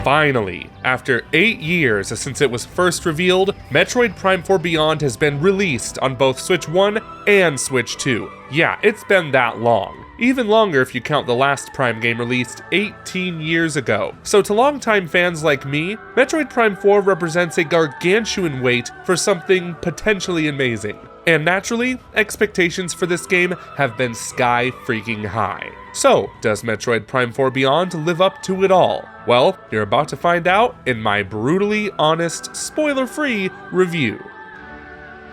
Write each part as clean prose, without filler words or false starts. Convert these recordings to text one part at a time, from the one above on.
Finally, after 8 years since it was first revealed, Metroid Prime 4 Beyond has been released on both Switch 1 and Switch 2. Yeah, it's been that long. Even longer if you count the last Prime game released 18 years ago. So to longtime fans like me, Metroid Prime 4 represents a gargantuan wait for something potentially amazing. And naturally, expectations for this game have been sky-freaking high. So, does Metroid Prime 4 Beyond live up to it all? Well, you're about to find out in my brutally honest, spoiler-free review.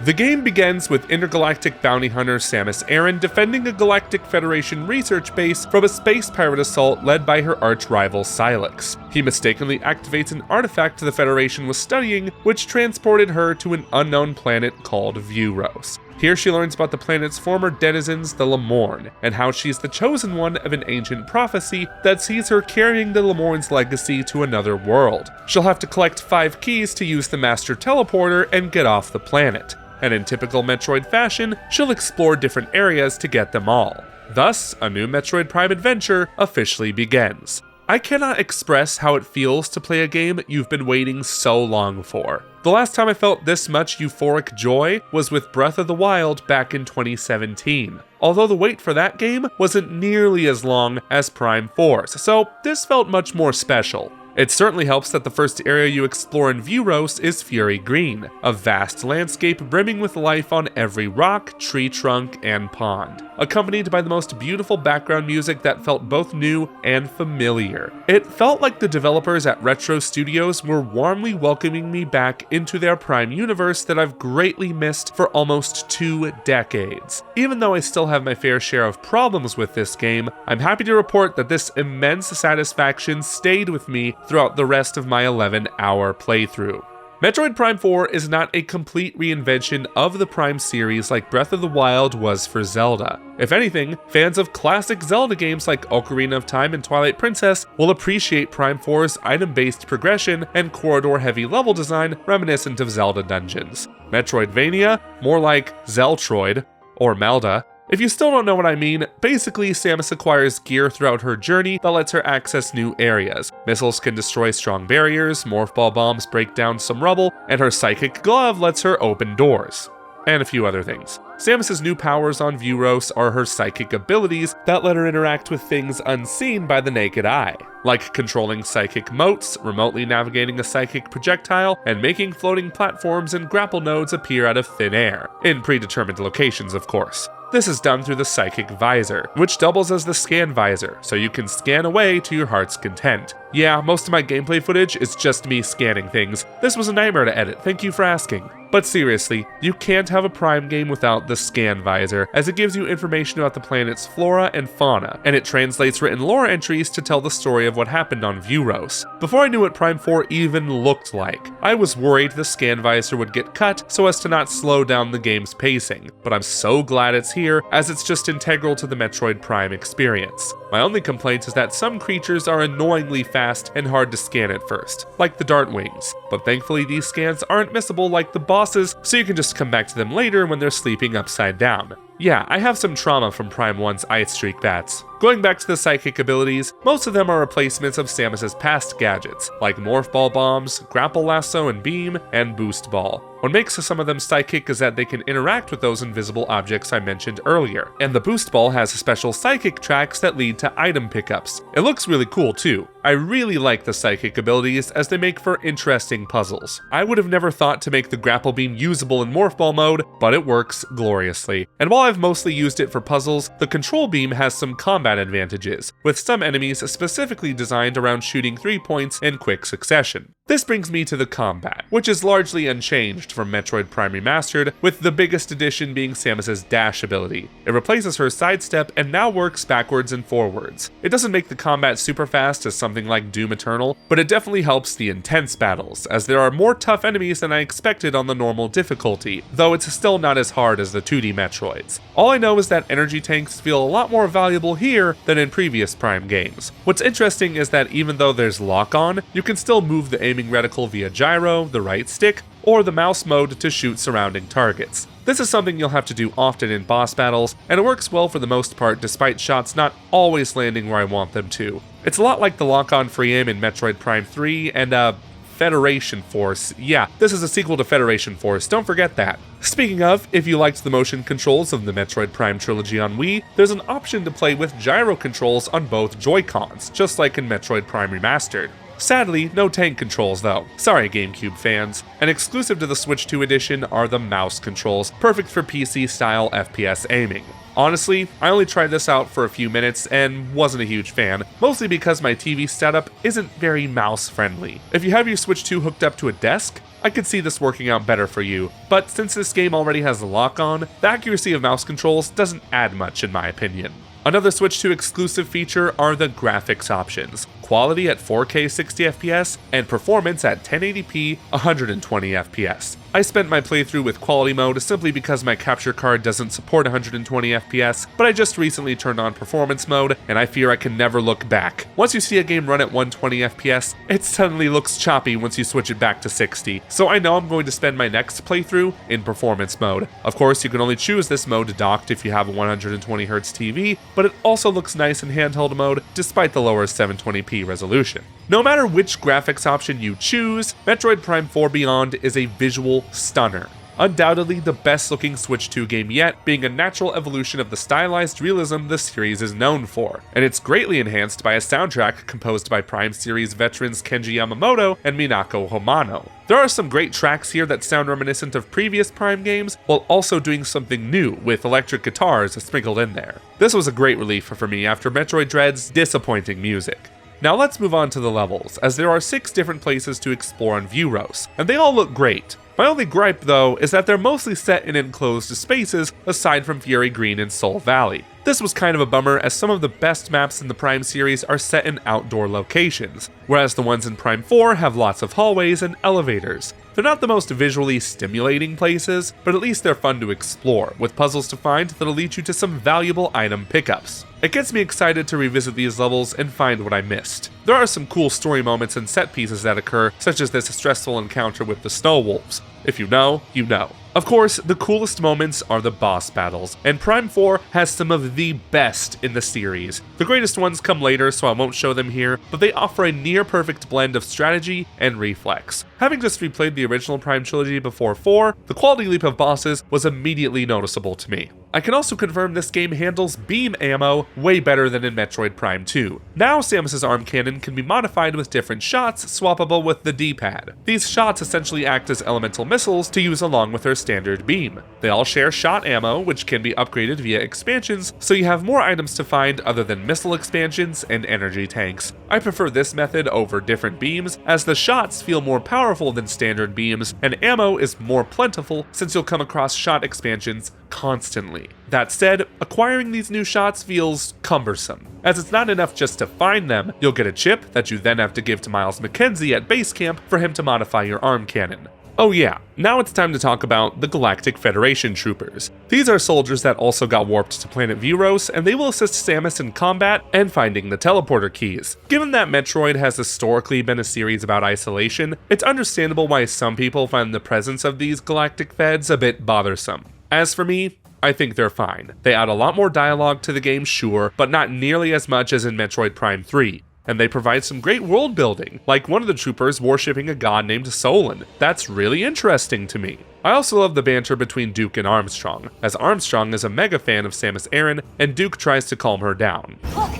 The game begins with intergalactic bounty hunter Samus Aran defending a Galactic Federation research base from a space pirate assault led by her arch-rival Sylux. He mistakenly activates an artifact the Federation was studying, which transported her to an unknown planet called Vuros. Here she learns about the planet's former denizens, the Lemorn, and how she's the chosen one of an ancient prophecy that sees her carrying the Lemorn's legacy to another world. She'll have to collect 5 keys to use the Master Teleporter and get off the planet. And in typical Metroid fashion, she'll explore different areas to get them all. Thus, a new Metroid Prime adventure officially begins. I cannot express how it feels to play a game you've been waiting so long for. The last time I felt this much euphoric joy was with Breath of the Wild back in 2017. Although the wait for that game wasn't nearly as long as Prime 4's, so this felt much more special. It certainly helps that the first area you explore in Vuros is Fury Green, a vast landscape brimming with life on every rock, tree trunk, and pond, accompanied by the most beautiful background music that felt both new and familiar. It felt like the developers at Retro Studios were warmly welcoming me back into their Prime universe that I've greatly missed for almost 2 decades. Even though I still have my fair share of problems with this game, I'm happy to report that this immense satisfaction stayed with me throughout the rest of my 11-hour playthrough. Metroid Prime 4 is not a complete reinvention of the Prime series like Breath of the Wild was for Zelda. If anything, fans of classic Zelda games like Ocarina of Time and Twilight Princess will appreciate Prime 4's item-based progression and corridor-heavy level design reminiscent of Zelda dungeons. Metroidvania? More like Zeltroid, or Melda. If you still don't know what I mean, basically Samus acquires gear throughout her journey that lets her access new areas. Missiles can destroy strong barriers, Morph Ball bombs break down some rubble, and her Psychic Glove lets her open doors. And a few other things. Samus's new powers on Vuros are her psychic abilities that let her interact with things unseen by the naked eye, like controlling psychic motes, remotely navigating a psychic projectile, and making floating platforms and grapple nodes appear out of thin air, in predetermined locations of course. This is done through the Psychic Visor, which doubles as the Scan Visor, so you can scan away to your heart's content. Yeah, most of my gameplay footage is just me scanning things. This was a nightmare to edit, thank you for asking. But seriously, you can't have a Prime game without the Scan Visor, as it gives you information about the planet's flora and fauna, and it translates written lore entries to tell the story of what happened on Vuros. Before I knew what Prime 4 even looked like, I was worried the Scan Visor would get cut so as to not slow down the game's pacing, but I'm so glad it's here, as it's just integral to the Metroid Prime experience. My only complaint is that some creatures are annoyingly fast and hard to scan at first, like the Dartwings, but thankfully these scans aren't missable like the bosses, so you can just come back to them later when they're sleeping upside down. Yeah, I have some trauma from Prime 1's Ice Streak bats. Going back to the psychic abilities, most of them are replacements of Samus's past gadgets, like Morph Ball bombs, Grapple Lasso and Beam, and Boost Ball. What makes some of them psychic is that they can interact with those invisible objects I mentioned earlier, and the Boost Ball has special psychic tracks that lead to item pickups. It looks really cool too. I really like the psychic abilities as they make for interesting puzzles. I would have never thought to make the Grapple Beam usable in Morph Ball mode, but it works gloriously. And while I've mostly used it for puzzles, the Control Beam has some combat advantages, with some enemies specifically designed around shooting 3 points in quick succession. This brings me to the combat, which is largely unchanged from Metroid Prime Remastered, with the biggest addition being Samus's dash ability. It replaces her sidestep and now works backwards and forwards. It doesn't make the combat super fast as something like Doom Eternal, but it definitely helps the intense battles, as there are more tough enemies than I expected on the normal difficulty, though it's still not as hard as the 2D Metroids. All I know is that energy tanks feel a lot more valuable here than in previous Prime games. What's interesting is that even though there's lock-on, you can still move the aiming reticle via gyro, the right stick, or the mouse mode to shoot surrounding targets. This is something you'll have to do often in boss battles, and it works well for the most part despite shots not always landing where I want them to. It's a lot like the lock-on free aim in Metroid Prime 3 and Federation Force. Yeah, this is a sequel to Federation Force, don't forget that. Speaking of, if you liked the motion controls of the Metroid Prime Trilogy on Wii, there's an option to play with gyro controls on both Joy-Cons, just like in Metroid Prime Remastered. Sadly, no tank controls though. Sorry GameCube fans. And exclusive to the Switch 2 edition are the mouse controls, perfect for PC-style FPS aiming. Honestly, I only tried this out for a few minutes and wasn't a huge fan, mostly because my TV setup isn't very mouse-friendly. If you have your Switch 2 hooked up to a desk, I could see this working out better for you, but since this game already has the lock-on, the accuracy of mouse controls doesn't add much in my opinion. Another Switch 2 exclusive feature are the graphics options. Quality at 4K 60fps, and performance at 1080p 120fps. I spent my playthrough with quality mode simply because my capture card doesn't support 120fps, but I just recently turned on performance mode, and I fear I can never look back. Once you see a game run at 120fps, it suddenly looks choppy once you switch it back to 60, so I know I'm going to spend my next playthrough in performance mode. Of course, you can only choose this mode docked if you have a 120Hz TV, but it also looks nice in handheld mode despite the lower 720p resolution. No matter which graphics option you choose, Metroid Prime 4 Beyond is a visual stunner. Undoubtedly the best looking Switch 2 game yet, being a natural evolution of the stylized realism the series is known for, and it's greatly enhanced by a soundtrack composed by Prime series veterans Kenji Yamamoto and Minako Homano. There are some great tracks here that sound reminiscent of previous Prime games, while also doing something new with electric guitars sprinkled in there. This was a great relief for me after Metroid Dread's disappointing music. Now let's move on to the levels, as there are 6 different places to explore on Viewros, and they all look great. My only gripe though is that they're mostly set in enclosed spaces aside from Fury Green and Soul Valley. This was kind of a bummer, as some of the best maps in the Prime series are set in outdoor locations, whereas the ones in Prime 4 have lots of hallways and elevators. They're not the most visually stimulating places, but at least they're fun to explore, with puzzles to find that'll lead you to some valuable item pickups. It gets me excited to revisit these levels and find what I missed. There are some cool story moments and set pieces that occur, such as this stressful encounter with the Snow Wolves. If you know, you know. Of course, the coolest moments are the boss battles, and Prime 4 has some of the best in the series. The greatest ones come later, so I won't show them here, but they offer a near-perfect blend of strategy and reflex. Having just replayed the original Prime Trilogy before 4, the quality leap of bosses was immediately noticeable to me. I can also confirm this game handles beam ammo way better than in Metroid Prime 2. Now Samus's arm cannon can be modified with different shots swappable with the D-pad. These shots essentially act as elemental missiles to use along with her standard beam. They all share shot ammo, which can be upgraded via expansions, so you have more items to find other than missile expansions and energy tanks. I prefer this method over different beams, as the shots feel more powerful than standard beams, and ammo is more plentiful since you'll come across shot expansions constantly. That said, acquiring these new shots feels cumbersome, as it's not enough just to find them. You'll get a chip that you then have to give to Miles McKenzie at base camp for him to modify your arm cannon. Oh yeah, now it's time to talk about the Galactic Federation troopers. These are soldiers that also got warped to planet Viewros, and they will assist Samus in combat and finding the teleporter keys. Given that Metroid has historically been a series about isolation, it's understandable why some people find the presence of these Galactic Feds a bit bothersome. As for me, I think they're fine. They add a lot more dialogue to the game, sure, but not nearly as much as in Metroid Prime 3. And they provide some great world building, like one of the troopers worshipping a god named Solon. That's really interesting to me. I also love the banter between Duke and Armstrong, as Armstrong is a mega fan of Samus Aran, and Duke tries to calm her down. Look!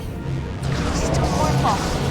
She's too powerful.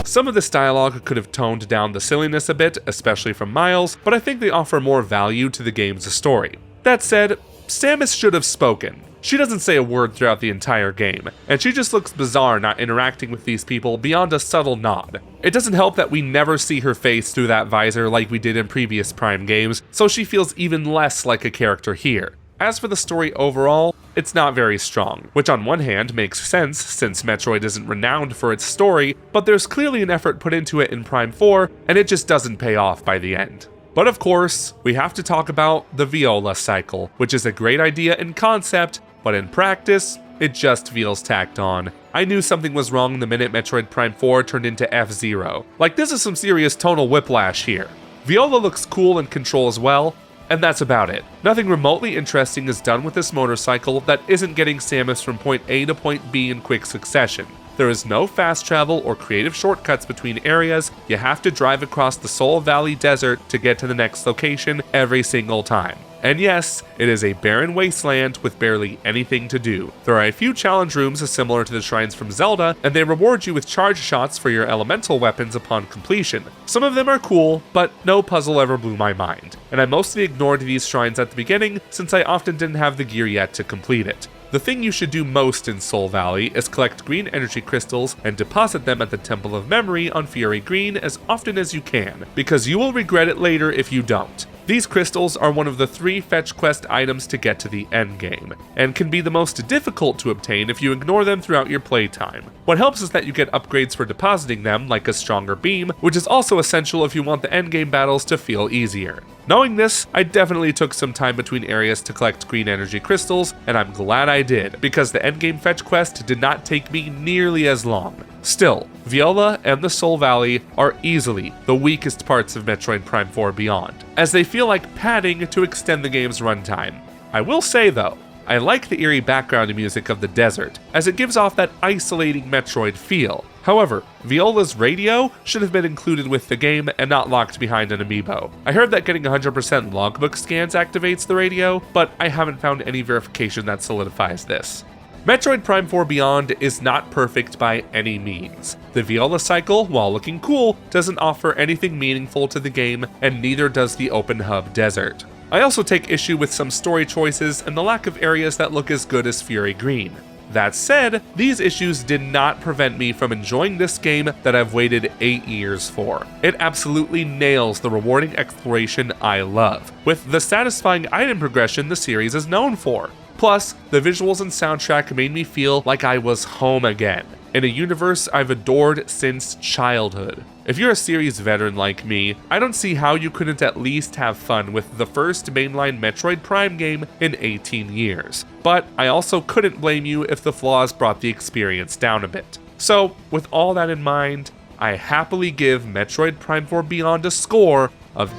Some of this dialogue could have toned down the silliness a bit, especially from Miles, but I think they offer more value to the game's story. That said, Samus should have spoken. She doesn't say a word throughout the entire game, and she just looks bizarre not interacting with these people beyond a subtle nod. It doesn't help that we never see her face through that visor like we did in previous Prime games, so she feels even less like a character here. As for the story overall, it's not very strong, which on one hand makes sense since Metroid isn't renowned for its story, but there's clearly an effort put into it in Prime 4, and it just doesn't pay off by the end. But of course, we have to talk about the Viola cycle, which is a great idea in concept, but in practice, it just feels tacked on. I knew something was wrong the minute Metroid Prime 4 turned into F-Zero. Like, this is some serious tonal whiplash here. Viola looks cool and controls well, and that's about it. Nothing remotely interesting is done with this motorcycle that isn't getting Samus from point A to point B in quick succession. there is no fast travel or creative shortcuts between areas. You have to drive across the Soul Valley Desert to get to the next location every single time. And yes, it is a barren wasteland with barely anything to do. There are a few challenge rooms similar to the shrines from Zelda, and they reward you with charge shots for your elemental weapons upon completion. Some of them are cool, but no puzzle ever blew my mind, and I mostly ignored these shrines at the beginning since I often didn't have the gear yet to complete it. The thing you should do most in Soul Valley is collect green energy crystals and deposit them at the Temple of Memory on Fury Green as often as you can, because you will regret it later if you don't. These crystals are one of the 3 fetch quest items to get to the endgame, and can be the most difficult to obtain if you ignore them throughout your playtime. What helps is that you get upgrades for depositing them, like a stronger beam, which is also essential if you want the endgame battles to feel easier. Knowing this, I definitely took some time between areas to collect green energy crystals, and I'm glad I did, because the endgame fetch quest did not take me nearly as long. Still, Viola and the Soul Valley are easily the weakest parts of Metroid Prime 4 Beyond, as they feel like padding to extend the game's runtime. I will say though, I like the eerie background music of the desert, as it gives off that isolating Metroid feel. However, Viola's radio should have been included with the game and not locked behind an amiibo. I heard that getting 100% logbook scans activates the radio, but I haven't found any verification that solidifies this. Metroid Prime 4 Beyond is not perfect by any means. The Viola cycle, while looking cool, doesn't offer anything meaningful to the game, and neither does the open hub desert. I also take issue with some story choices and the lack of areas that look as good as Fury Green. That said, these issues did not prevent me from enjoying this game that I've waited 8 years for. It absolutely nails the rewarding exploration I love, with the satisfying item progression the series is known for. Plus, the visuals and soundtrack made me feel like I was home again, in a universe I've adored since childhood. If you're a series veteran like me, I don't see how you couldn't at least have fun with the first mainline Metroid Prime game in 18 years. But I also couldn't blame you if the flaws brought the experience down a bit. So, with all that in mind, I happily give Metroid Prime 4 Beyond a score of...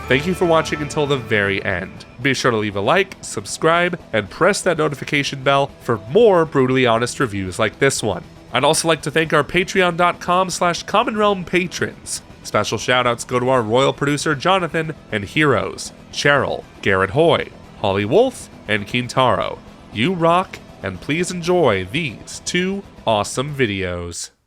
Thank you for watching until the very end. Be sure to leave a like, subscribe, and press that notification bell for more brutally honest reviews like this one. I'd also like to thank our patreon.com/commonrealm patrons. Special shoutouts go to our royal producer Jonathan and heroes Cheryl, Garrett Hoy, Holly Wolf, and Kintaro. You rock, and please enjoy these 2 awesome videos.